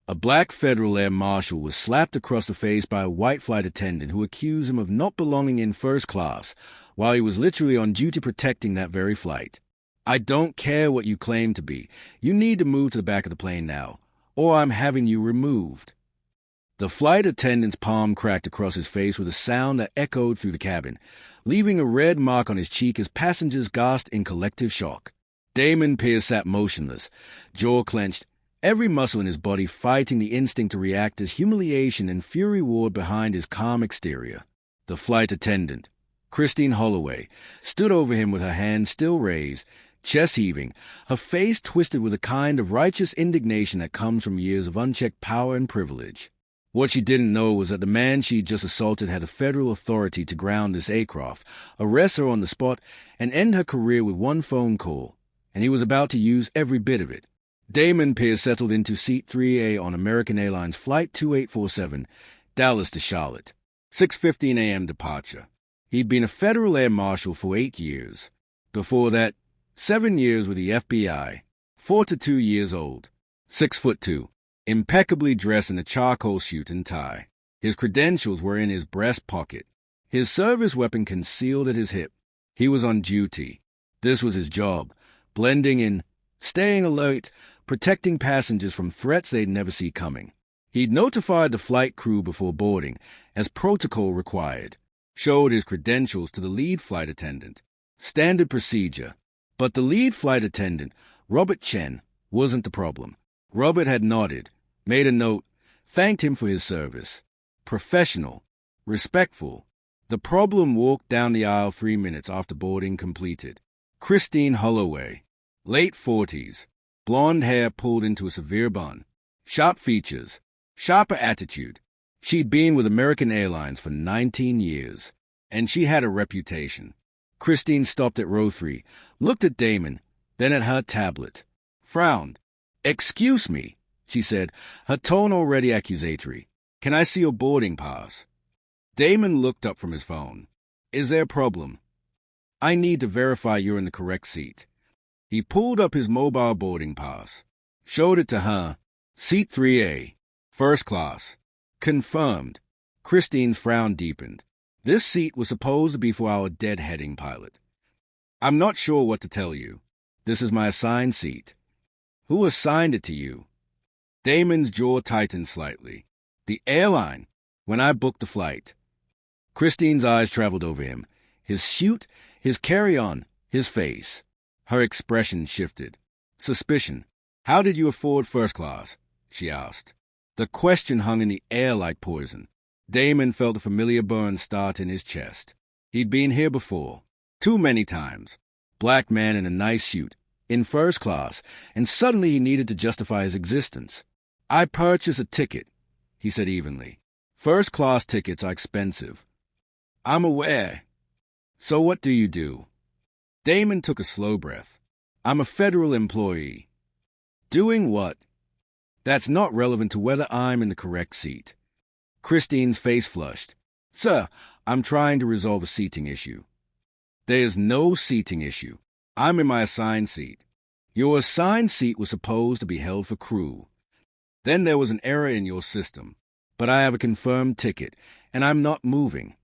A black Federal Air Marshal was slapped across the face by a white flight attendant who accused him of not belonging in first class while he was literally on duty protecting that very flight. "I don't care what you claim to be. You need to move to the back of the plane now, or I'm having you removed." The flight attendant's palm cracked across his face with a sound that echoed through the cabin, leaving a red mark on his cheek as passengers gasped in collective shock. Damon Pierce sat motionless, jaw clenched, every muscle in his body fighting the instinct to react as humiliation and fury warred behind his calm exterior. The flight attendant, Christine Holloway, stood over him with her hand still raised, chest heaving, her face twisted with a kind of righteous indignation that comes from years of unchecked power and privilege. What she didn't know was that the man she'd just assaulted had a federal authority to ground this aircraft, arrest her on the spot, and end her career with one phone call, and he was about to use every bit of it. Damon Pierce settled into Seat 3A on American Airlines Flight 2847, Dallas to Charlotte, 6:15 a.m. departure. He'd been a Federal Air Marshal for 8 years. Before that, 7 years with the FBI, 42 years old, 6'2", impeccably dressed in a charcoal suit and tie. His credentials were in his breast pocket, his service weapon concealed at his hip. He was on duty. This was his job, blending in, staying alert, protecting passengers from threats they'd never see coming. He'd notified the flight crew before boarding, as protocol required, showed his credentials to the lead flight attendant. Standard procedure. But the lead flight attendant, Robert Chen, wasn't the problem. Robert had nodded, made a note, thanked him for his service. Professional, respectful. The problem walked down the aisle 3 minutes after boarding completed. Christine Holloway, late 40s, blonde hair pulled into a severe bun, sharp features, sharper attitude. She'd been with American Airlines for 19 years, and she had a reputation. Christine stopped at row 3, looked at Damon, then at her tablet, frowned. "Excuse me," she said, her tone already accusatory. "Can I see your boarding pass?" Damon looked up from his phone. "Is there a problem?" "I need to verify you're in the correct seat." He pulled up his mobile boarding pass, showed it to her. Seat 3A, first class. Confirmed. Christine's frown deepened. This seat was supposed to be for our deadheading pilot. "I'm not sure what to tell you. This is my assigned seat." "Who assigned it to you?" Damon's jaw tightened slightly. "The airline, when I booked the flight." Christine's eyes traveled over him. His suit, his carry-on, his face. Her expression shifted. Suspicion. "How did you afford first class?" she asked. The question hung in the air like poison. Damon felt a familiar burn start in his chest. He'd been here before. Too many times. Black man in a nice suit, in first class, and suddenly he needed to justify his existence. "I purchased a ticket," he said evenly. "First-class tickets are expensive." "I'm aware." "So what do you do?" Damon took a slow breath. "I'm a federal employee." "Doing what?" "That's not relevant to whether I'm in the correct seat." Christine's face flushed. "Sir, I'm trying to resolve a seating issue." "There's no seating issue. I'm in my assigned seat." "Your assigned seat was supposed to be held for crew. Then there was an error in your system. But I have a confirmed ticket, and I'm not moving."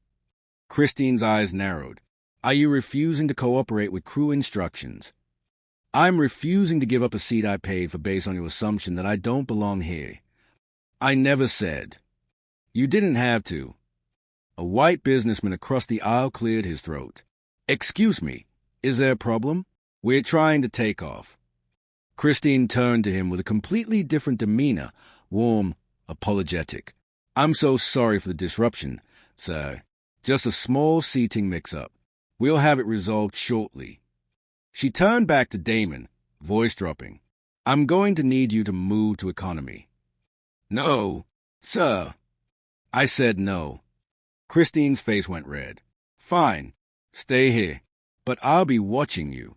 Christine's eyes narrowed. "Are you refusing to cooperate with crew instructions?" "I'm refusing to give up a seat I paid for based on your assumption that I don't belong here." "I never said." "You didn't have to." A white businessman across the aisle cleared his throat. "Excuse me, is there a problem? We're trying to take off." Christine turned to him with a completely different demeanor, warm, apologetic. "I'm so sorry for the disruption, sir. Just a small seating mix-up. We'll have it resolved shortly." She turned back to Damon, voice dropping. "I'm going to need you to move to economy." "No, sir." "I said no." Christine's face went red. "Fine. Stay here. But I'll be watching you."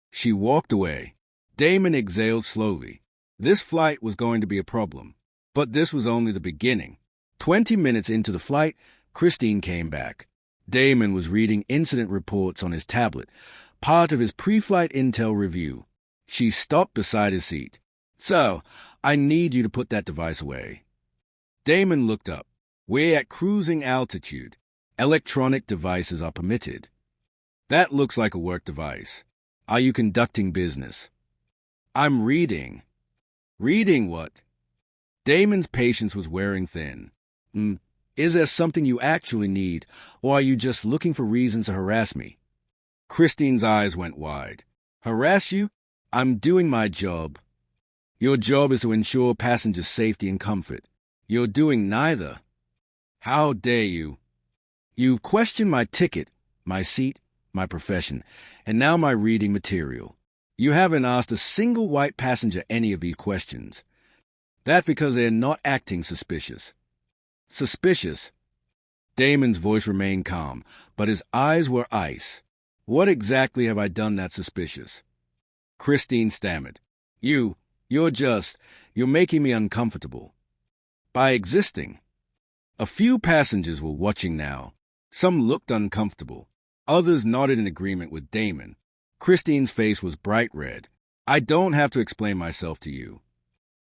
She walked away. Damon exhaled slowly. This flight was going to be a problem. But this was only the beginning. 20 minutes into the flight, Christine came back. Damon was reading incident reports on his tablet, part of his pre-flight intel review. She stopped beside his seat. So, I need you to put that device away. Damon looked up. We're at cruising altitude. Electronic devices are permitted. That looks like a work device. Are you conducting business? I'm reading. Reading what? Damon's patience was wearing thin. Is there something you actually need, or are you just looking for reasons to harass me? Christine's eyes went wide. Harass you? I'm doing my job. Your job is to ensure passengers' safety and comfort. You're doing neither. How dare you? You've questioned my ticket, my seat, my profession, and now my reading material. You haven't asked a single white passenger any of these questions. That's because they're not acting suspicious. Suspicious? Damon's voice remained calm, but his eyes were ice. What exactly have I done that's suspicious? Christine stammered. You're making me uncomfortable. By existing. A few passengers were watching now. Some looked uncomfortable. Others nodded in agreement with Damon. Christine's face was bright red. I don't have to explain myself to you.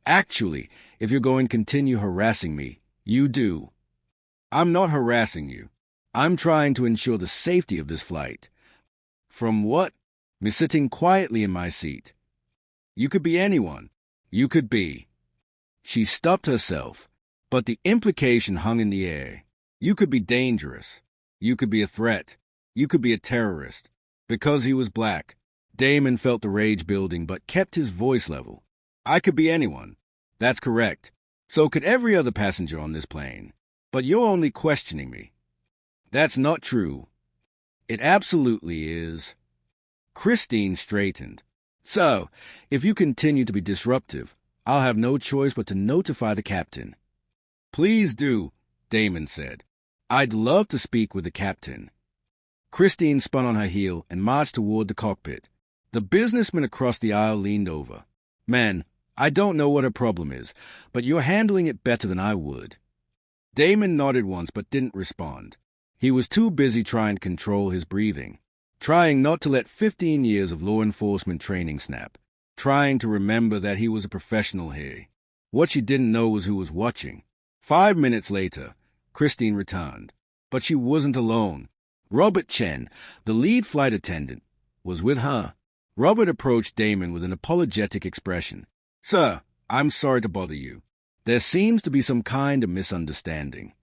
Actually, if you're going to continue harassing me, you do. I'm not harassing you. I'm trying to ensure the safety of this flight. From what? Me sitting quietly in my seat. You could be anyone. You could be. She stopped herself, but the implication hung in the air. You could be dangerous. You could be a threat. You could be a terrorist. Because he was black, Damon felt the rage building but kept his voice level. I could be anyone. That's correct. So could every other passenger on this plane. But you're only questioning me. That's not true. It absolutely is. Christine straightened. So, if you continue to be disruptive, I'll have no choice but to notify the captain. Please do, Damon said. I'd love to speak with the captain. Christine spun on her heel and marched toward the cockpit. The businessman across the aisle leaned over. Man, I don't know what her problem is, but you're handling it better than I would. Damon nodded once but didn't respond. He was too busy trying to control his breathing, trying not to let 15 years of law enforcement training snap, trying to remember that he was a professional here. What she didn't know was who was watching. 5 minutes later, Christine returned. But she wasn't alone. Robert Chen, the lead flight attendant, was with her. Robert approached Damon with an apologetic expression. Sir, I'm sorry to bother you. There seems to be some kind of misunderstanding.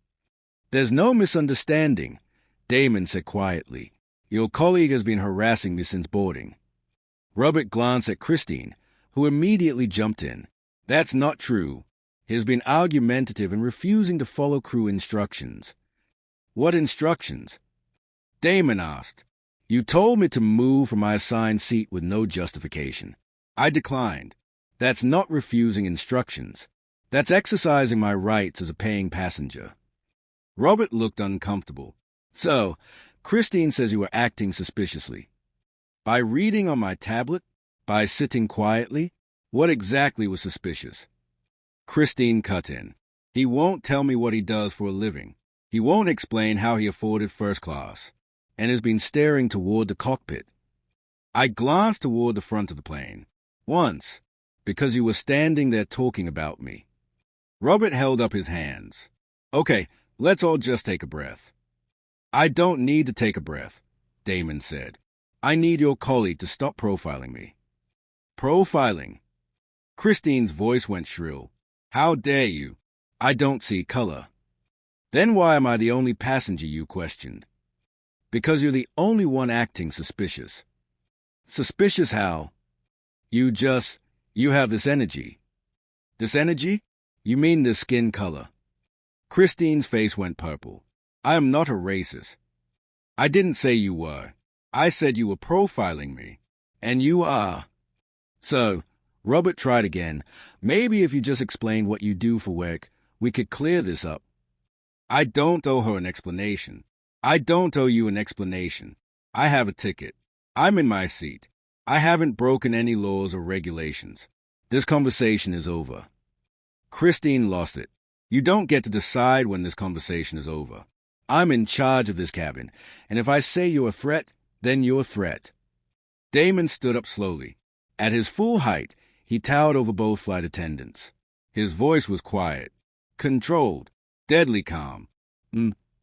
There's no misunderstanding, Damon said quietly. Your colleague has been harassing me since boarding. Robert glanced at Christine, who immediately jumped in. That's not true. He has been argumentative and refusing to follow crew instructions. What instructions? Damon asked. You told me to move from my assigned seat with no justification. I declined. That's not refusing instructions. That's exercising my rights as a paying passenger. Robert looked uncomfortable. So, Christine says you were acting suspiciously. By reading on my tablet? By sitting quietly? What exactly was suspicious? Christine cut in. He won't tell me what he does for a living. He won't explain how he afforded first class, and has been staring toward the cockpit. I glanced toward the front of the plane. Once, because you were standing there talking about me. Robert held up his hands. Okay, let's all just take a breath. I don't need to take a breath, Damon said. I need your colleague to stop profiling me. Profiling? Christine's voice went shrill. How dare you? I don't see color. Then why am I the only passenger you questioned? Because you're the only one acting suspicious. Suspicious how? You have this energy. This energy? You mean this skin color. Christine's face went purple. I am not a racist. I didn't say you were. I said you were profiling me. And you are. So, Robert tried again. Maybe if you just explain what you do for work, we could clear this up. I don't owe her an explanation. I don't owe you an explanation. I have a ticket. I'm in my seat. I haven't broken any laws or regulations. This conversation is over. Christine lost it. You don't get to decide when this conversation is over. I'm in charge of this cabin, and if I say you're a threat, then you're a threat. Damon stood up slowly. At his full height, He towered over both flight attendants. His voice was quiet, controlled, deadly calm.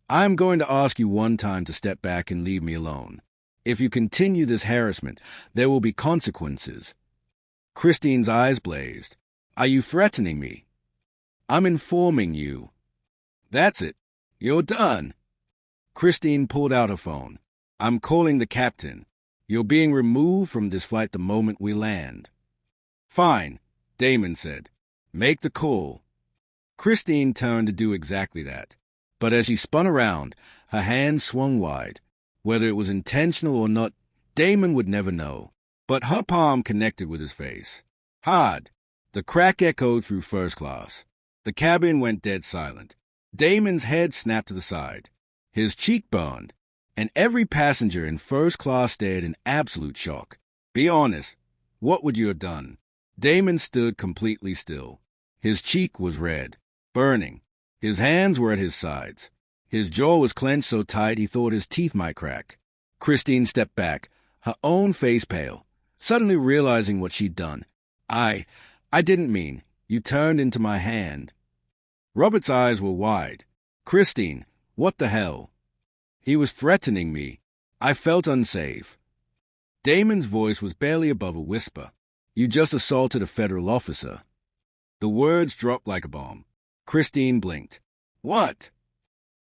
I'm going to ask you one time to step back and leave me alone. If you continue this harassment, there will be consequences. Christine's eyes blazed. Are you threatening me? I'm informing you. That's it. You're done. Christine pulled out her phone. I'm calling the captain. You're being removed from this flight the moment we land. Fine, Damon said. Make the call. Christine turned to do exactly that. But as she spun around, her hand swung wide. Whether it was intentional or not, Damon would never know. But her palm connected with his face. Hard. The crack echoed through first class. The cabin went dead silent. Damon's head snapped to the side. His cheek burned, and every passenger in first class stared in absolute shock. Be honest. What would you have done? Damon stood completely still. His cheek was red, burning. His hands were at his sides. His jaw was clenched so tight he thought his teeth might crack. Christine stepped back, her own face pale, suddenly realizing what she'd done. I didn't mean. You turned into my hand. Robert's eyes were wide. Christine, what the hell? He was threatening me. I felt unsafe. Damon's voice was barely above a whisper. You just assaulted a federal officer. The words dropped like a bomb. Christine blinked. What?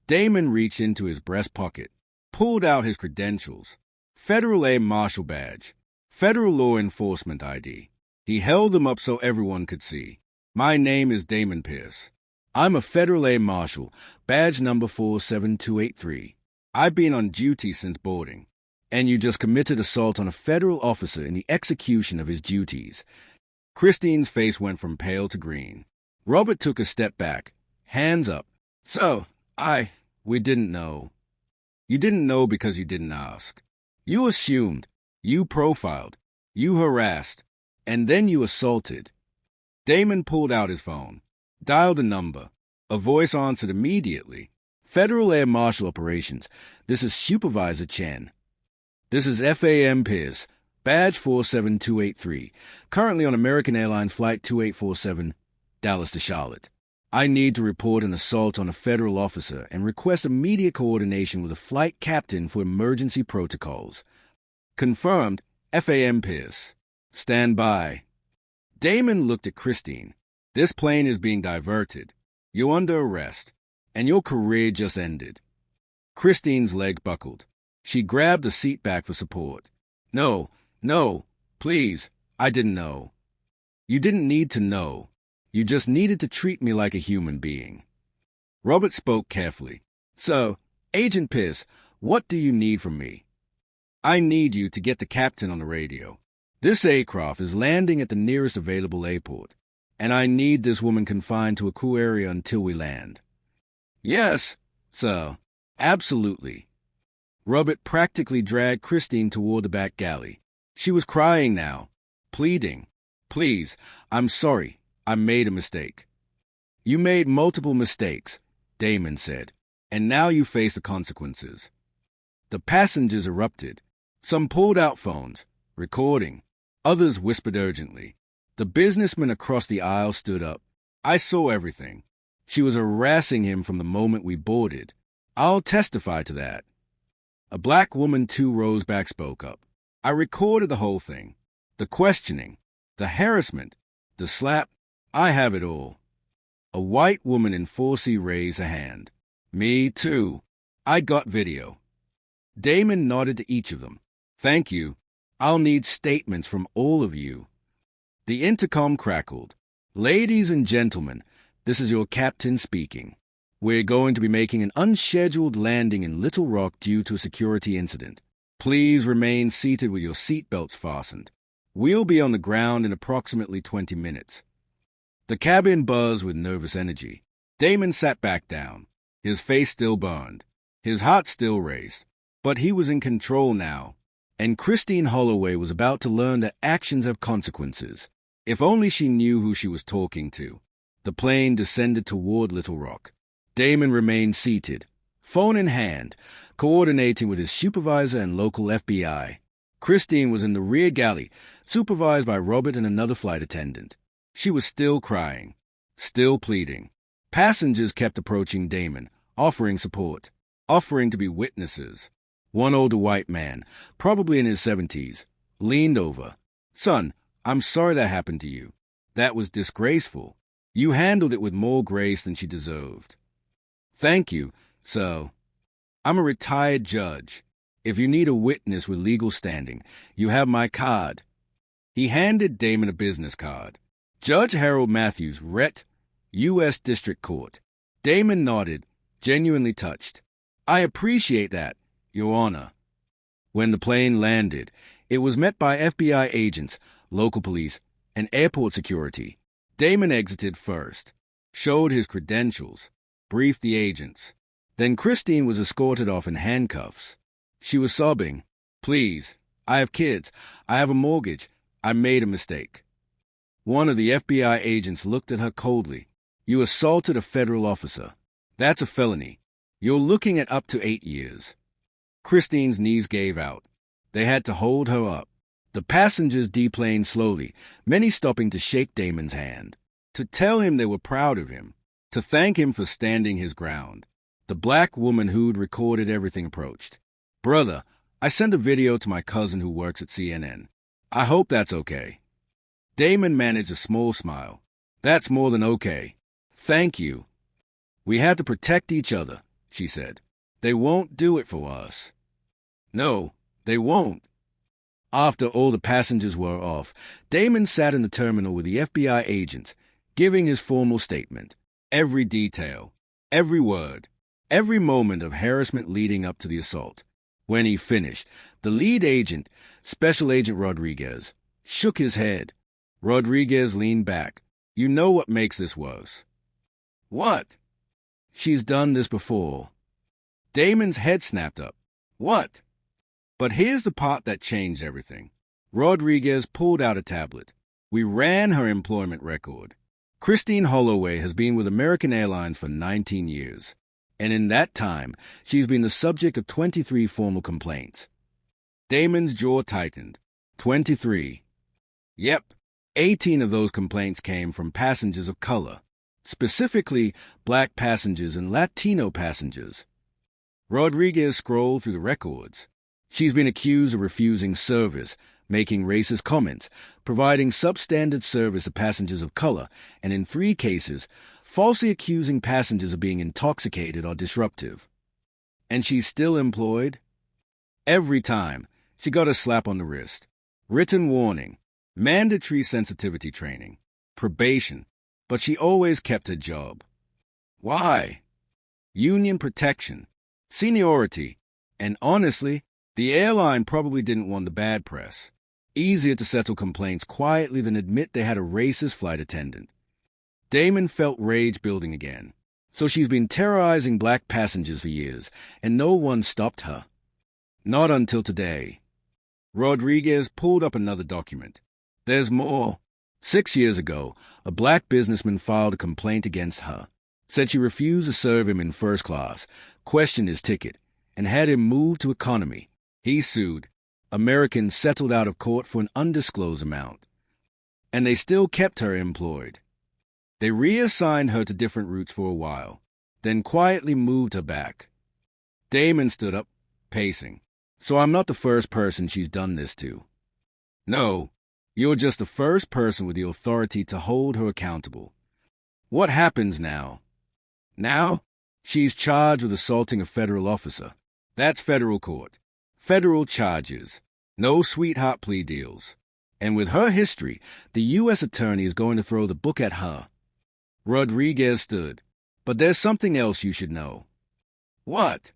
Damon reached into his breast pocket, pulled out his credentials. Federal Air Marshal badge. Federal Law Enforcement ID. He held them up so everyone could see. My name is Damon Pierce. I'm a Federal Air Marshal, badge number 47283. I've been on duty since boarding. And you just committed assault on a federal officer in the execution of his duties. Christine's face went from pale to green. Robert took a step back, hands up. So, we didn't know. You didn't know because you didn't ask. You assumed, you profiled, you harassed, and then you assaulted. Damon pulled out his phone, dialed a number. A voice answered immediately. Federal Air Marshal Operations, this is Supervisor Chen. This is FAM Pierce, badge 47283, currently on American Airlines Flight 2847, Dallas to Charlotte. I need to report an assault on a federal officer and request immediate coordination with a flight captain for emergency protocols. Confirmed, FAM Pierce. Stand by. Damon looked at Christine. This plane is being diverted. You're under arrest, and your career just ended. Christine's legs buckled. She grabbed the seat back for support. No, please, I didn't know. You didn't need to know. You just needed to treat me like a human being. Robert spoke carefully. So, Agent Pierce, what do you need from me? I need you to get the captain on the radio. This aircraft is landing at the nearest available airport, and I need this woman confined to a crew area until we land. Yes, sir, absolutely. Robert practically dragged Christine toward the back galley. She was crying now, pleading. Please, I'm sorry. I made a mistake. You made multiple mistakes, Damon said, and now you face the consequences. The passengers erupted. Some pulled out phones, recording. Others whispered urgently. The businessman across the aisle stood up. I saw everything. She was harassing him from the moment we boarded. I'll testify to that. A black woman 2 rows back spoke up. I recorded the whole thing. The questioning, the harassment, the slap. I have it all. A white woman in 4C raised a hand. Me too. I got video. Damon nodded to each of them. Thank you. I'll need statements from all of you. The intercom crackled. Ladies and gentlemen, this is your captain speaking. We're going to be making an unscheduled landing in Little Rock due to a security incident. Please remain seated with your seatbelts fastened. We'll be on the ground in approximately 20 minutes. The cabin buzzed with nervous energy. Damon sat back down. His face still burned. His heart still raced. But he was in control now. And Christine Holloway was about to learn that actions have consequences. If only she knew who she was talking to. The plane descended toward Little Rock. Damon remained seated, phone in hand, coordinating with his supervisor and local FBI. Christine was in the rear galley, supervised by Robert and another flight attendant. She was still crying, still pleading. Passengers kept approaching Damon, offering support, offering to be witnesses. One older white man, probably in his 70s, leaned over. "Son, I'm sorry that happened to you. That was disgraceful. You handled it with more grace than she deserved." "Thank you, sir. I'm a retired judge. If you need a witness with legal standing, you have my card." He handed Damon a business card. "Judge Harold Matthews, Ret, U.S. District Court." Damon nodded, genuinely touched. "I appreciate that, Your Honor." When the plane landed, it was met by FBI agents, local police, and airport security. Damon exited first, showed his credentials, briefed the agents. Then Christine was escorted off in handcuffs. She was sobbing. "Please, I have kids. I have a mortgage. I made a mistake." One of the FBI agents looked at her coldly. "You assaulted a federal officer. That's a felony. You're looking at up to 8 years." Christine's knees gave out. They had to hold her up. The passengers deplaned slowly, many stopping to shake Damon's hand, to tell him they were proud of him, to thank him for standing his ground. The black woman who'd recorded everything approached. "Brother, I sent a video to my cousin who works at CNN. I hope that's okay." Damon managed a small smile. "That's more than okay. Thank you." "We have to protect each other," she said. "They won't do it for us." "No, they won't." After all the passengers were off, Damon sat in the terminal with the FBI agents, giving his formal statement. Every detail, every word, every moment of harassment leading up to the assault. When he finished, the lead agent, Special Agent Rodriguez, shook his head. Rodriguez leaned back. "You know what makes this worse." "What?" "She's done this before." Damon's head snapped up. "What?" But here's the part that changed everything. Rodriguez pulled out a tablet. "We ran her employment record. Christine Holloway has been with American Airlines for 19 years. And in that time, she's been the subject of 23 formal complaints." Damon's jaw tightened. 23. Yep, 18 of those complaints came from passengers of color, specifically black passengers and Latino passengers. Rodriguez scrolled through the records. She's been accused of refusing service, making racist comments, providing substandard service to passengers of color, and in 3 cases, falsely accusing passengers of being intoxicated or disruptive. And she's still employed? Every time, she got a slap on the wrist, written warning, mandatory sensitivity training, probation, but she always kept her job. Why? Union protection, seniority, and honestly, the airline probably didn't want the bad press. Easier to settle complaints quietly than admit they had a racist flight attendant. Damon felt rage building again. So she's been terrorizing black passengers for years, and no one stopped her. Not until today. Rodriguez pulled up another document. There's more. 6 years ago, a black businessman filed a complaint against her. Said she refused to serve him in first class, questioned his ticket, and had him moved to economy. He sued. Americans settled out of court for an undisclosed amount. And they still kept her employed. They reassigned her to different routes for a while, then quietly moved her back. Damon stood up, pacing. So I'm not the first person she's done this to. No, you're just the first person with the authority to hold her accountable. What happens now? Now, she's charged with assaulting a federal officer. That's federal court. Federal charges. No sweetheart plea deals. And with her history, the U.S. attorney is going to throw the book at her. Rodriguez stood. But there's something else you should know. What?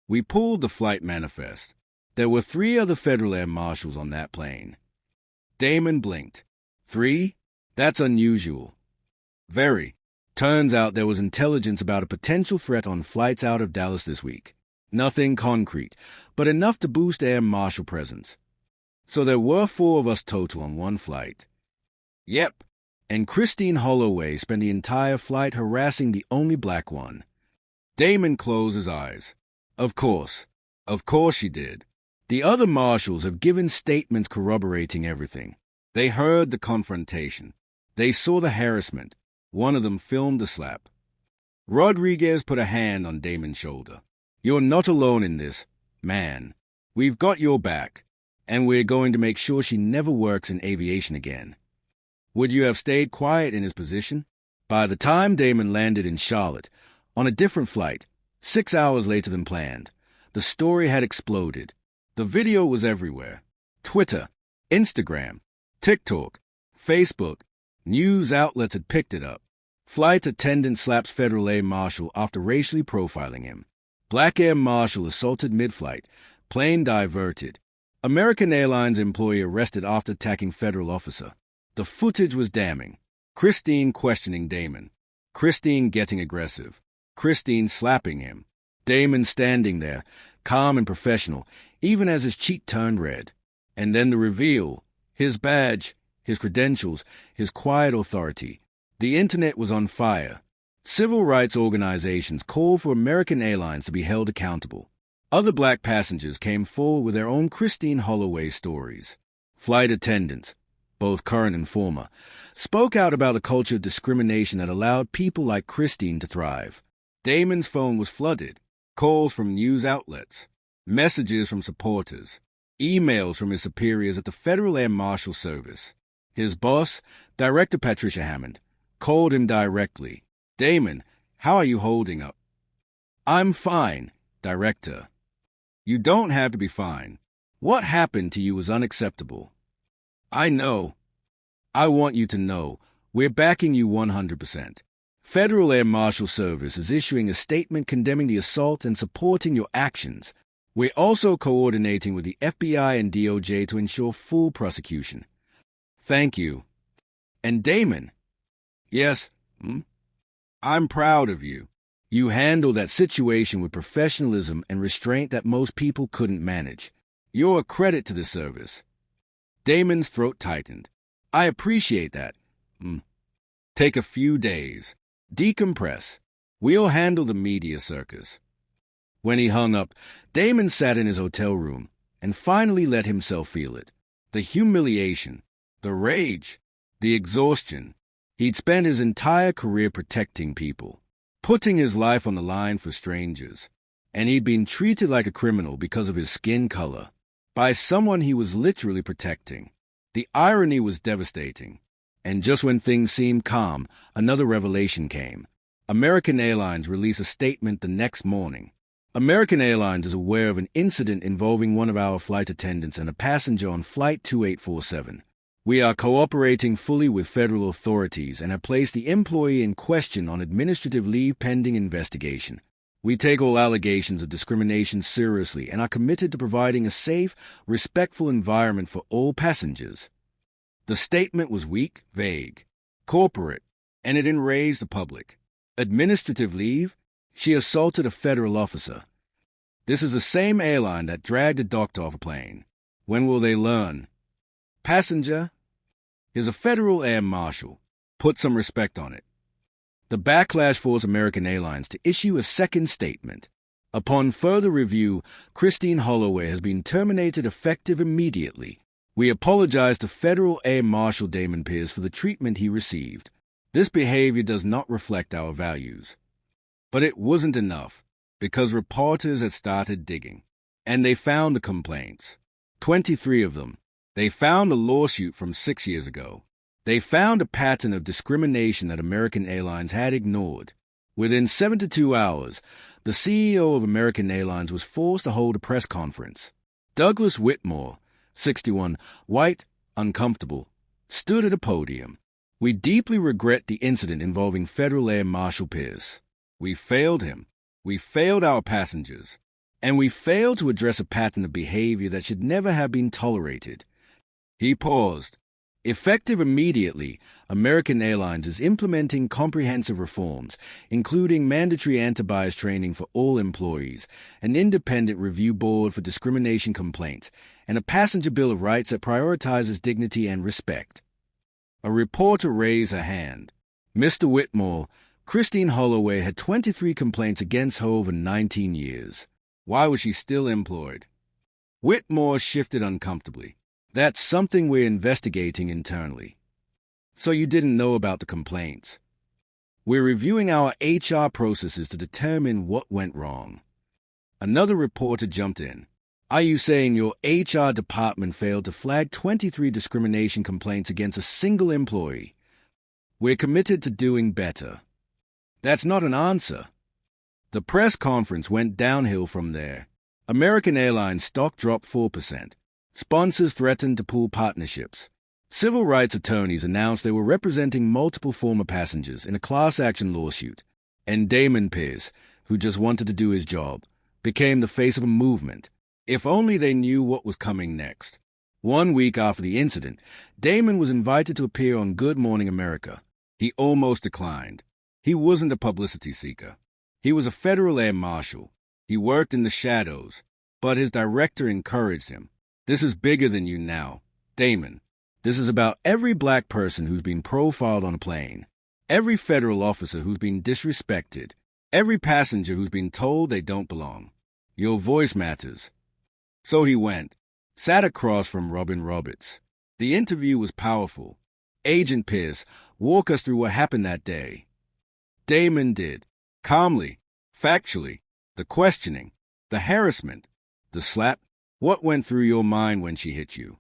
We pulled the flight manifest. There were 3 other federal air marshals on that plane. Damon blinked. 3? That's unusual. Very. Turns out there was intelligence about a potential threat on flights out of Dallas this week. Nothing concrete, but enough to boost air marshal presence. So there were 4 of us total on one flight. Yep. And Christine Holloway spent the entire flight harassing the only black one. Damon closed his eyes. Of course she did. The other marshals have given statements corroborating everything. They heard the confrontation. They saw the harassment. One of them filmed the slap. Rodriguez put a hand on Damon's shoulder. You're not alone in this, man. We've got your back, and we're going to make sure she never works in aviation again. Would you have stayed quiet in his position? By the time Damon landed in Charlotte, on a different flight, 6 hours later than planned, the story had exploded. The video was everywhere. Twitter, Instagram, TikTok, Facebook, news outlets had picked it up. Flight attendant slaps Federal Air Marshal after racially profiling him. Black Air Marshal assaulted mid-flight. Plane diverted. American Airlines employee arrested after attacking federal officer. The footage was damning. Christine questioning Damon. Christine getting aggressive. Christine slapping him. Damon standing there, calm and professional, even as his cheek turned red. And then the reveal. His badge, his credentials, his quiet authority. The internet was on fire. Civil rights organizations called for American Airlines to be held accountable. Other black passengers came forward with their own Christine Holloway stories. Flight attendants, both current and former, spoke out about a culture of discrimination that allowed people like Christine to thrive. Damon's phone was flooded. Calls from news outlets, messages from supporters, emails from his superiors at the Federal Air Marshal Service. His boss, Director Patricia Hammond, called him directly. Damon, how are you holding up? I'm fine, Director. You don't have to be fine. What happened to you was unacceptable. I know. I want you to know we're backing you 100%. Federal Air Marshal Service is issuing a statement condemning the assault and supporting your actions. We're also coordinating with the FBI and DOJ to ensure full prosecution. Thank you. And Damon. Yes, I'm proud of you. You handled that situation with professionalism and restraint that most people couldn't manage. You're a credit to the service. Damon's throat tightened. I appreciate that. Take a few days. Decompress. We'll handle the media circus. When he hung up, Damon sat in his hotel room and finally let himself feel it. The humiliation, the rage, the exhaustion. He'd spent his entire career protecting people, putting his life on the line for strangers, and he'd been treated like a criminal because of his skin color, by someone he was literally protecting. The irony was devastating. And just when things seemed calm, another revelation came. American Airlines released a statement the next morning. American Airlines is aware of an incident involving one of our flight attendants and a passenger on Flight 2847. We are cooperating fully with federal authorities and have placed the employee in question on administrative leave pending investigation. We take all allegations of discrimination seriously and are committed to providing a safe, respectful environment for all passengers. The statement was weak, vague, corporate, and it enraged the public. Administrative leave? She assaulted a federal officer. This is the same airline that dragged a doctor off a plane. When will they learn? Passenger is a Federal Air Marshal. Put some respect on it. The backlash forced American Airlines to issue a second statement. Upon further review, Christine Holloway has been terminated effective immediately. We apologize to Federal Air Marshal Damon Pierce for the treatment he received. This behavior does not reflect our values. But it wasn't enough, because reporters had started digging, and they found the complaints. 23 of them. They found a lawsuit from 6 years ago. They found a pattern of discrimination that American Airlines had ignored. Within 72 hours, the CEO of American Airlines was forced to hold a press conference. Douglas Whitmore, 61, white, uncomfortable, stood at a podium. We deeply regret the incident involving Federal Air Marshal Pierce. We failed him. We failed our passengers. And we failed to address a pattern of behavior that should never have been tolerated. He paused. Effective immediately, American Airlines is implementing comprehensive reforms, including mandatory anti-bias training for all employees, an independent review board for discrimination complaints, and a passenger bill of rights that prioritizes dignity and respect. A reporter raised her hand. Mr. Whitmore, Christine Holloway had 23 complaints against her over 19 years. Why was she still employed? Whitmore shifted uncomfortably. That's something we're investigating internally. So you didn't know about the complaints? We're reviewing our HR processes to determine what went wrong. Another reporter jumped in. Are you saying your HR department failed to flag 23 discrimination complaints against a single employee? We're committed to doing better. That's not an answer. The press conference went downhill from there. American Airlines stock dropped 4%. Sponsors threatened to pull partnerships. Civil rights attorneys announced they were representing multiple former passengers in a class action lawsuit. And Damon Pierce, who just wanted to do his job, became the face of a movement. If only they knew what was coming next. 1 week after the incident, Damon was invited to appear on Good Morning America. He almost declined. He wasn't a publicity seeker. He was a federal air marshal. He worked in the shadows, but his director encouraged him. This is bigger than you now, Damon. This is about every black person who's been profiled on a plane, every federal officer who's been disrespected, every passenger who's been told they don't belong. Your voice matters. So he went, sat across from Robin Roberts. The interview was powerful. Agent Pierce, walk us through what happened that day. Damon did. Calmly, factually, the questioning, the harassment, the slap. What went through your mind when she hit you?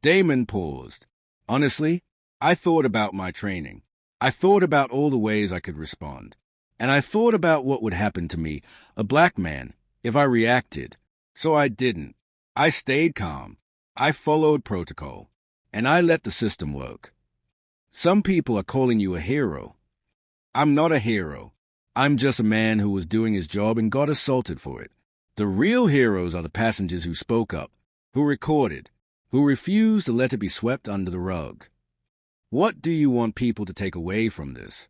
Damon paused. Honestly, I thought about my training. I thought about all the ways I could respond. And I thought about what would happen to me, a black man, if I reacted. So I didn't. I stayed calm. I followed protocol. And I let the system work. Some people are calling you a hero. I'm not a hero. I'm just a man who was doing his job and got assaulted for it. The real heroes are the passengers who spoke up, who recorded, who refused to let it be swept under the rug. What do you want people to take away from this?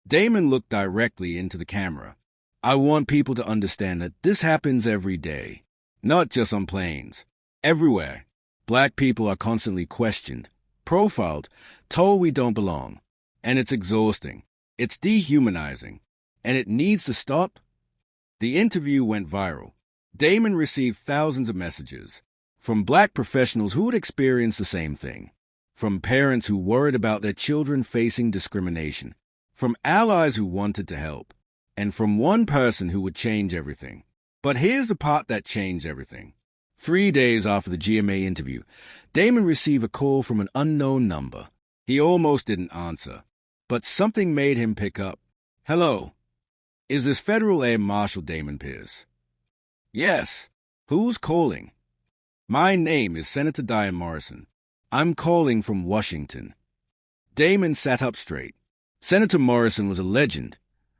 Damon looked directly into the camera. I want people to understand that this happens every day. Not just on planes. Everywhere. Black people are constantly questioned, profiled, told we don't belong. And it's exhausting. It's dehumanizing. And it needs to stop. The interview went viral. Damon received thousands of messages. From black professionals who had experienced the same thing. From parents who worried about their children facing discrimination. From allies who wanted to help. And from one person who would change everything. But here's the part that changed everything. 3 days after the GMA interview, Damon received a call from an unknown number. He almost didn't answer, but something made him pick up. Hello. Is this Federal Air Marshal Damon Pierce? Yes. Who's calling? My name is Senator Diane Morrison. I'm calling from Washington. Damon sat up straight. Senator Morrison was a legend.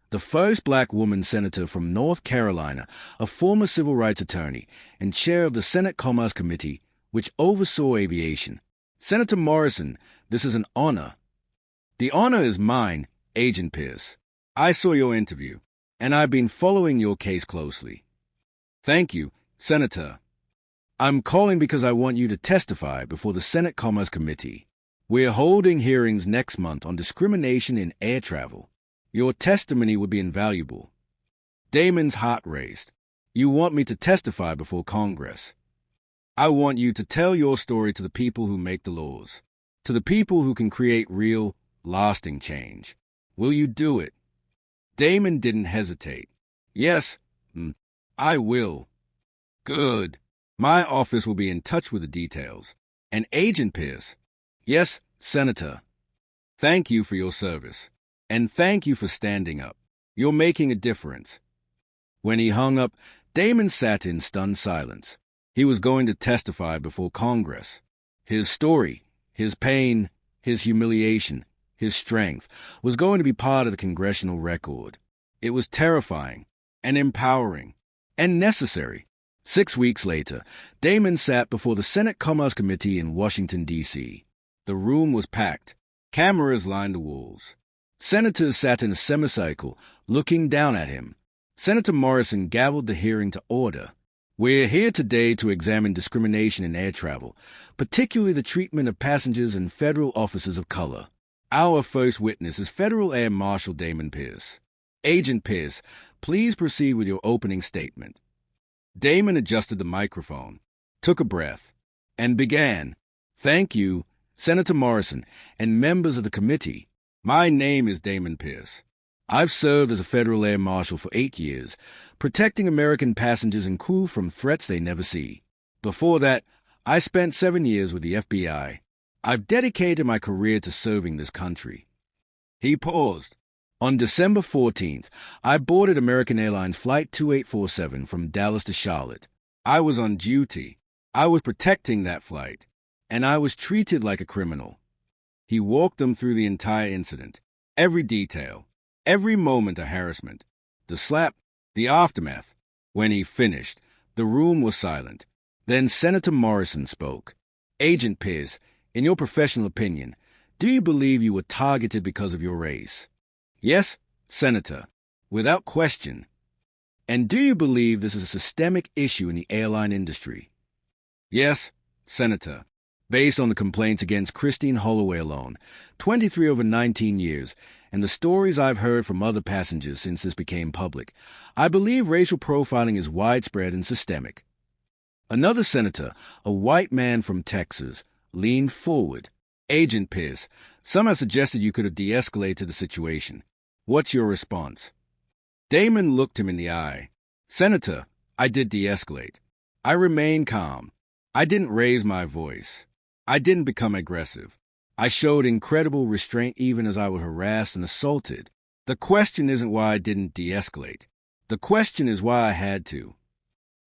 The first black woman senator from North Carolina, a former civil rights attorney, and chair of the Senate Commerce Committee, which oversaw aviation. Senator Morrison, this is an honor. The honor is mine, Agent Pierce. I saw your interview, and I've been following your case closely. Thank you, Senator. I'm calling because I want you to testify before the Senate Commerce Committee. We're holding hearings next month on discrimination in air travel. Your testimony would be invaluable. Damon's heart raced. You want me to testify before Congress. I want you to tell your story to the people who make the laws, to the people who can create real, lasting change. Will you do it? Damon didn't hesitate. Yes, I will. Good. My office will be in touch with the details. And Agent Pierce. Yes, Senator. Thank you for your service. And thank you for standing up. You're making a difference. When he hung up, Damon sat in stunned silence. He was going to testify before Congress. His story, his pain, his humiliation, his strength was going to be part of the congressional record. It was terrifying and empowering and necessary. 6 weeks later, Damon sat before the Senate Commerce Committee in Washington, D.C. The room was packed. Cameras lined the walls. Senators sat in a semicircle, looking down at him. Senator Morrison gavelled the hearing to order. We're here today to examine discrimination in air travel, particularly the treatment of passengers and federal officers of color. Our first witness is Federal Air Marshal Damon Pierce. Agent Pierce, please proceed with your opening statement. Damon adjusted the microphone. took a breath, and began. Thank you, Senator Morrison, and members of the committee. My name is Damon Pierce. I've served as a federal air marshal for 8 years, protecting American passengers and crew from threats they never see. Before that, I spent 7 years with the FBI. I've dedicated my career to serving this country. He paused. On December 14th, I boarded American Airlines Flight 2847 from Dallas to Charlotte. I was on duty. I was protecting that flight, and I was treated like a criminal. He walked them through the entire incident, every detail, every moment of harassment, the slap, the aftermath. When he finished, the room was silent. Then Senator Morrison spoke. Agent Pierce, in your professional opinion, do you believe you were targeted because of your race? Yes, Senator, without question. And do you believe this is a systemic issue in the airline industry? Yes, Senator. Based on the complaints against Christine Holloway alone, 23 over 19 years, and the stories I've heard from other passengers since this became public, I believe racial profiling is widespread and systemic. Another senator, a white man from Texas, leaned forward. Agent Pierce, some have suggested you could have de-escalated the situation. What's your response? Damon looked him in the eye. Senator, I did de-escalate. I remained calm. I didn't raise my voice. I didn't become aggressive. I showed incredible restraint even as I was harassed and assaulted. The question isn't why I didn't de-escalate. The question is why I had to.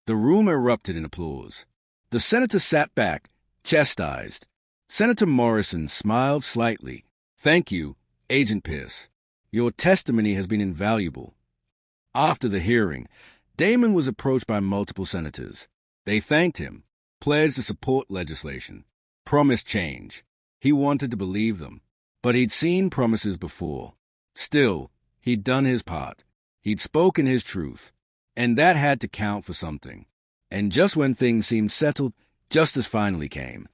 The room erupted in applause. The senator sat back, chastised. Senator Morrison smiled slightly. Thank you, Agent Pierce. Your testimony has been invaluable. After the hearing, Damon was approached by multiple senators. They thanked him, pledged to support legislation, promised change. He wanted to believe them, but he'd seen promises before. Still, he'd done his part. He'd spoken his truth, and that had to count for something. And just when things seemed settled, justice finally came.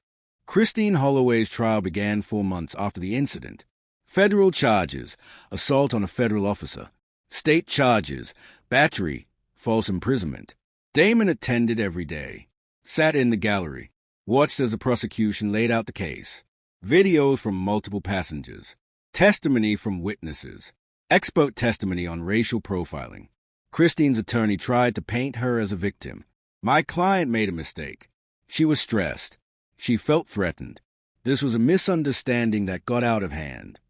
Christine Holloway's trial began 4 months after the incident. Federal charges, assault on a federal officer. State charges, battery, false imprisonment. Damon attended every day, sat in the gallery, watched as the prosecution laid out the case. Videos from multiple passengers, testimony from witnesses, expert testimony on racial profiling. Christine's attorney tried to paint her as a victim. My client made a mistake. She was stressed. She felt threatened. This was a misunderstanding that got out of hand.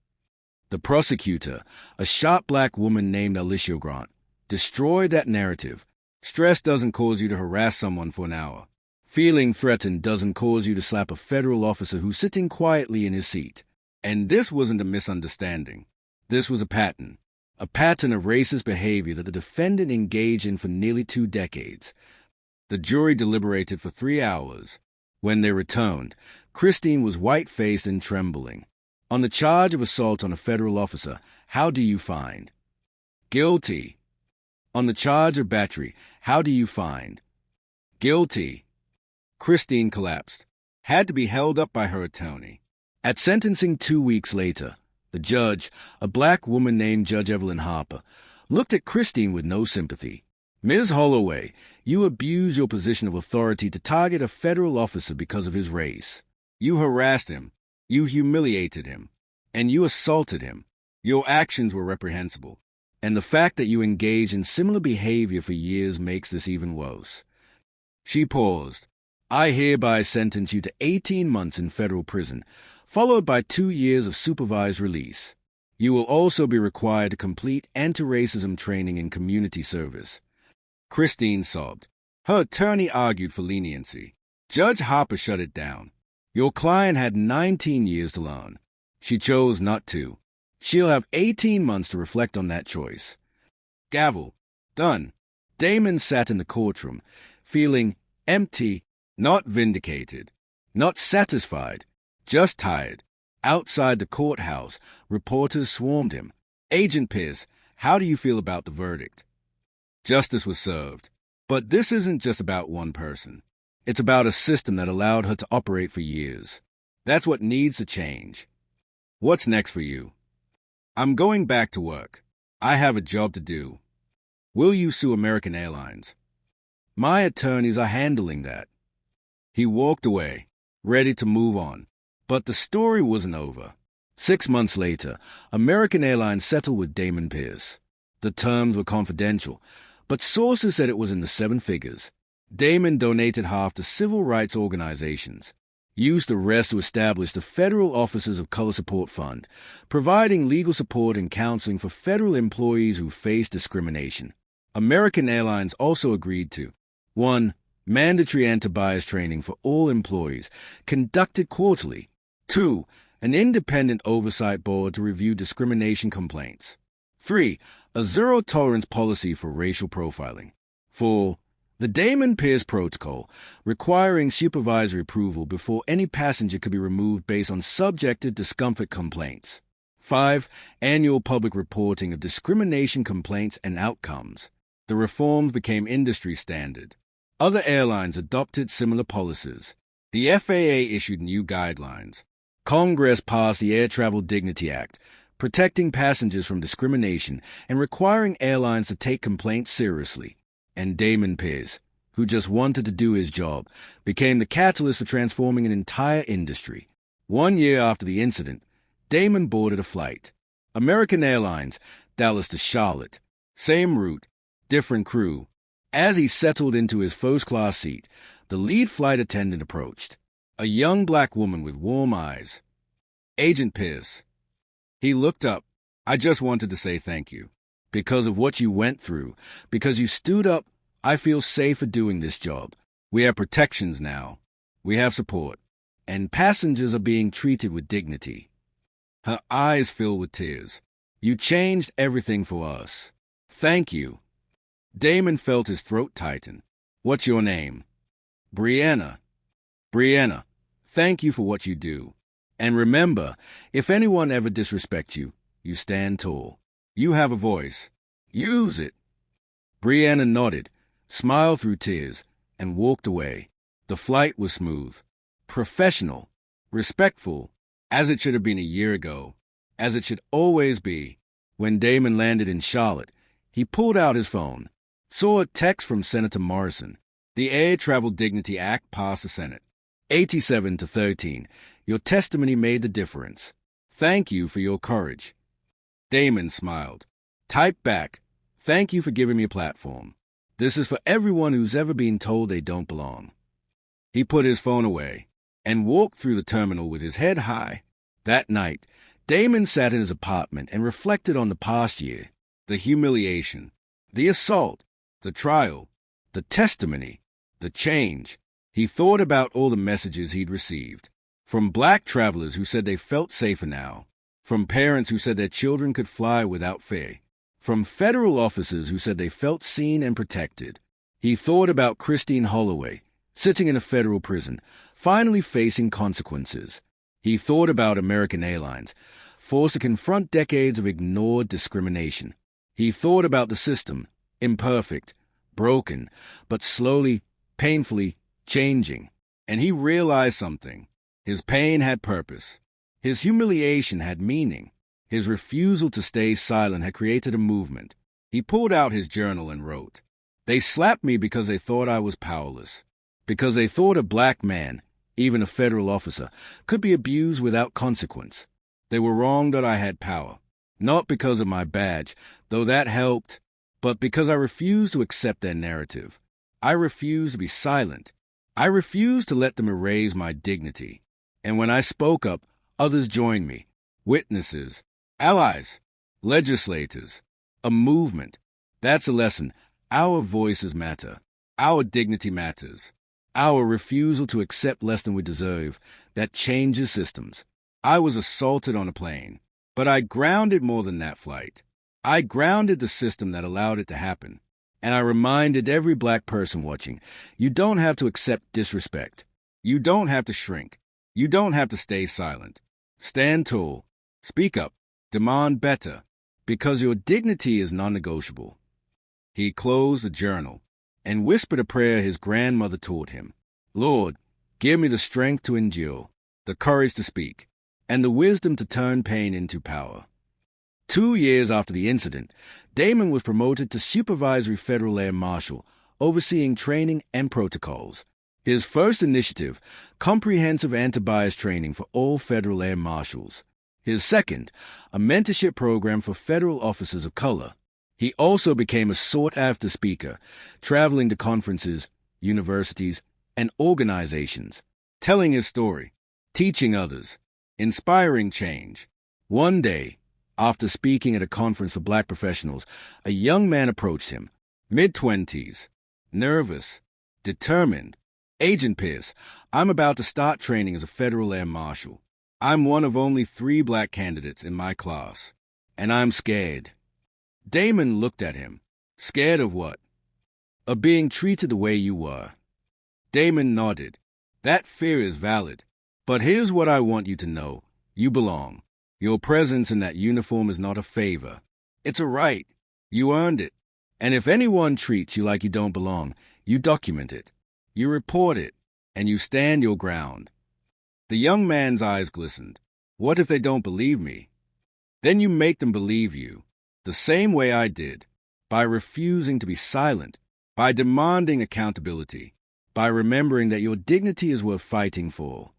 The prosecutor, a sharp black woman named Alicia Grant, destroyed that narrative. Stress doesn't cause you to harass someone for an hour. Feeling threatened doesn't cause you to slap a federal officer who's sitting quietly in his seat. And this wasn't a misunderstanding. This was a pattern of racist behavior that the defendant engaged in for nearly 2 decades. The jury deliberated for 3 hours. When they returned, Christine was white-faced and trembling. On the charge of assault on a federal officer, how do you find? Guilty. On the charge of battery, how do you find? Guilty. Christine collapsed, had to be held up by her attorney. At sentencing 2 weeks later, the judge, a black woman named Judge Evelyn Harper, looked at Christine with no sympathy. Ms. Holloway, you abused your position of authority to target a federal officer because of his race. You harassed him, you humiliated him, and you assaulted him. Your actions were reprehensible, and the fact that you engaged in similar behavior for years makes this even worse. She paused. I hereby sentence you to 18 months in federal prison, followed by 2 years of supervised release. You will also be required to complete anti-racism training and community service. Christine sobbed. Her attorney argued for leniency. Judge Harper shut it down. Your client had 19 years to learn. She chose not to. She'll have 18 months to reflect on that choice. Gavel. Done. Damon sat in the courtroom, feeling empty, not vindicated, not satisfied, just tired. Outside the courthouse, reporters swarmed him. Agent Pierce, how do you feel about the verdict? Justice was served. But this isn't just about one person. It's about a system that allowed her to operate for years. That's what needs to change. What's next for you? I'm going back to work. I have a job to do. Will you sue American Airlines? My attorneys are handling that. He walked away, ready to move on. But the story wasn't over. 6 months later, American Airlines settled with Damon Pierce. The terms were confidential, but sources said it was in the 7 figures. Damon donated half to civil rights organizations, used the rest to establish the Federal Officers of Color Support Fund, providing legal support and counseling for federal employees who face discrimination. American Airlines also agreed to 1. Mandatory anti-bias training for all employees, conducted quarterly. 2. An independent oversight board to review discrimination complaints. 3. A zero-tolerance policy for racial profiling. 4. The Damon Pierce Protocol, requiring supervisory approval before any passenger could be removed based on subjective discomfort complaints. 5. Annual public reporting of discrimination complaints and outcomes. The reforms became industry standard. Other airlines adopted similar policies. The FAA issued new guidelines. Congress passed the Air Travel Dignity Act, protecting passengers from discrimination and requiring airlines to take complaints seriously. And Damon Pierce, who just wanted to do his job, became the catalyst for transforming an entire industry. 1 year after the incident, Damon boarded a flight. American Airlines, Dallas to Charlotte. Same route, different crew. As he settled into his first-class seat, the lead flight attendant approached. A young black woman with warm eyes. "Agent Pierce." He looked up. "I just wanted to say thank you. Because of what you went through, because you stood up, I feel safer doing this job. We have protections now. We have support. And passengers are being treated with dignity." Her eyes filled with tears. "You changed everything for us. Thank you." Damon felt his throat tighten. "What's your name?" "Brianna." "Brianna, thank you for what you do. And remember, if anyone ever disrespects you, you stand tall. You have a voice. Use it." Brianna nodded, smiled through tears, and walked away. The flight was smooth, professional, respectful, as it should have been a year ago, as it should always be. When Damon landed in Charlotte, he pulled out his phone, saw a text from Senator Morrison. The Air Travel Dignity Act passed the Senate. 87 to 13. Your testimony made the difference. Thank you for your courage. Damon smiled. Type back. Thank you for giving me a platform. This is for everyone who's ever been told they don't belong. He put his phone away and walked through the terminal with his head high. That night, Damon sat in his apartment and reflected on the past year, the humiliation, the assault, the trial, the testimony, the change. He thought about all the messages he'd received, from black travelers who said they felt safer now, from parents who said their children could fly without fear, from federal officers who said they felt seen and protected. He thought about Christine Holloway, sitting in a federal prison, finally facing consequences. He thought about American Airlines, forced to confront decades of ignored discrimination. He thought about the system, imperfect, broken, but slowly, painfully changing. And he realized something. His pain had purpose. His humiliation had meaning. His refusal to stay silent had created a movement. He pulled out his journal and wrote, "They slapped me because they thought I was powerless, because they thought a black man, even a federal officer, could be abused without consequence. They were wrong that I had power, not because of my badge, though that helped, but because I refused to accept their narrative. I refused to be silent. I refused to let them erase my dignity. And when I spoke up, others joined me, witnesses, allies, legislators, a movement. That's a lesson. Our voices matter. Our dignity matters. Our refusal to accept less than we deserve, that changes systems. I was assaulted on a plane, but I grounded more than that flight. I grounded the system that allowed it to happen. And I reminded every black person watching, you don't have to accept disrespect. You don't have to shrink. You don't have to stay silent. Stand tall. Speak up. Demand better. Because your dignity is non-negotiable." He closed the journal and whispered a prayer his grandmother taught him. "Lord, give me the strength to endure, the courage to speak, and the wisdom to turn pain into power." 2 years after the incident, Damon was promoted to Supervisory Federal Air Marshal, overseeing training and protocols. His first initiative, comprehensive anti-bias training for all federal air marshals. His second, a mentorship program for federal officers of color. He also became a sought-after speaker, traveling to conferences, universities, and organizations, telling his story, teaching others, inspiring change. One day, after speaking at a conference for black professionals, a young man approached him, mid-20s, nervous, determined. "Agent Pierce, I'm about to start training as a federal air marshal. I'm one of only 3 black candidates in my class, and I'm scared." Damon looked at him. "Scared of what?" "Of being treated the way you were." Damon nodded. "That fear is valid. But here's what I want you to know. You belong. Your presence in that uniform is not a favor. It's a right. You earned it. And if anyone treats you like you don't belong, you document it. You report it, and you stand your ground." The young man's eyes glistened. "What if they don't believe me?" "Then you make them believe you, the same way I did, by refusing to be silent, by demanding accountability, by remembering that your dignity is worth fighting for."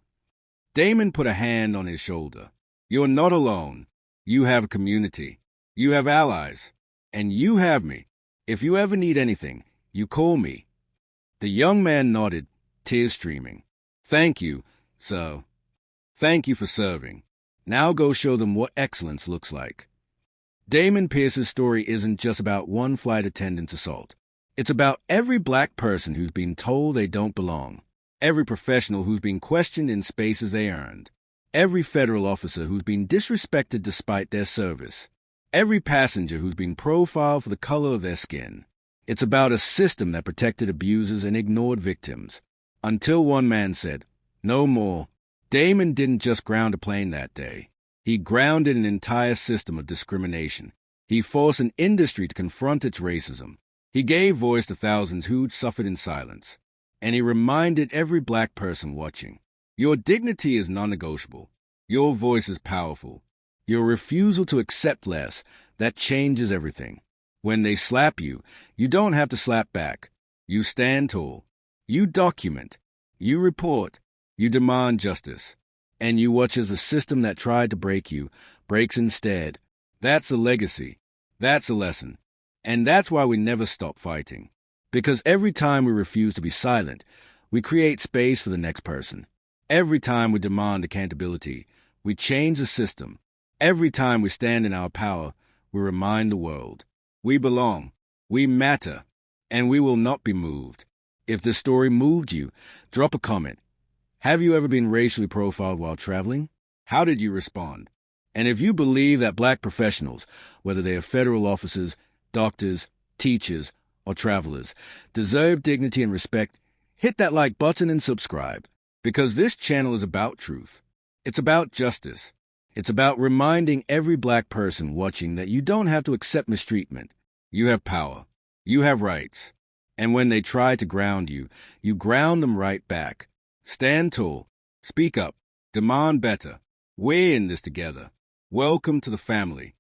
Damon put a hand on his shoulder. "You're not alone. You have a community. You have allies. And you have me. If you ever need anything, you call me." The young man nodded, tears streaming. "Thank you, sir. Thank you for serving. Now go show them what excellence looks like." Damon Pierce's story isn't just about one flight attendant's assault. It's about every black person who's been told they don't belong, every professional who's been questioned in spaces they earned, every federal officer who's been disrespected despite their service, every passenger who's been profiled for the color of their skin. It's about a system that protected abusers and ignored victims. Until one man said, "No more." Damon didn't just ground a plane that day. He grounded an entire system of discrimination. He forced an industry to confront its racism. He gave voice to thousands who'd suffered in silence. And he reminded every black person watching, your dignity is non-negotiable. Your voice is powerful. Your refusal to accept less, that changes everything. When they slap you, you don't have to slap back. You stand tall. You document. You report. You demand justice. And you watch as a system that tried to break you breaks instead. That's a legacy. That's a lesson. And that's why we never stop fighting. Because every time we refuse to be silent, we create space for the next person. Every time we demand accountability, we change the system. Every time we stand in our power, we remind the world. We belong, we matter, and we will not be moved. If this story moved you, drop a comment. Have you ever been racially profiled while traveling? How did you respond? And if you believe that black professionals, whether they are federal officers, doctors, teachers, or travelers, deserve dignity and respect, hit that like button and subscribe. Because this channel is about truth. It's about justice. It's about reminding every black person watching that you don't have to accept mistreatment. You have power. You have rights. And when they try to ground you, you ground them right back. Stand tall. Speak up. Demand better. We're in this together. Welcome to the family.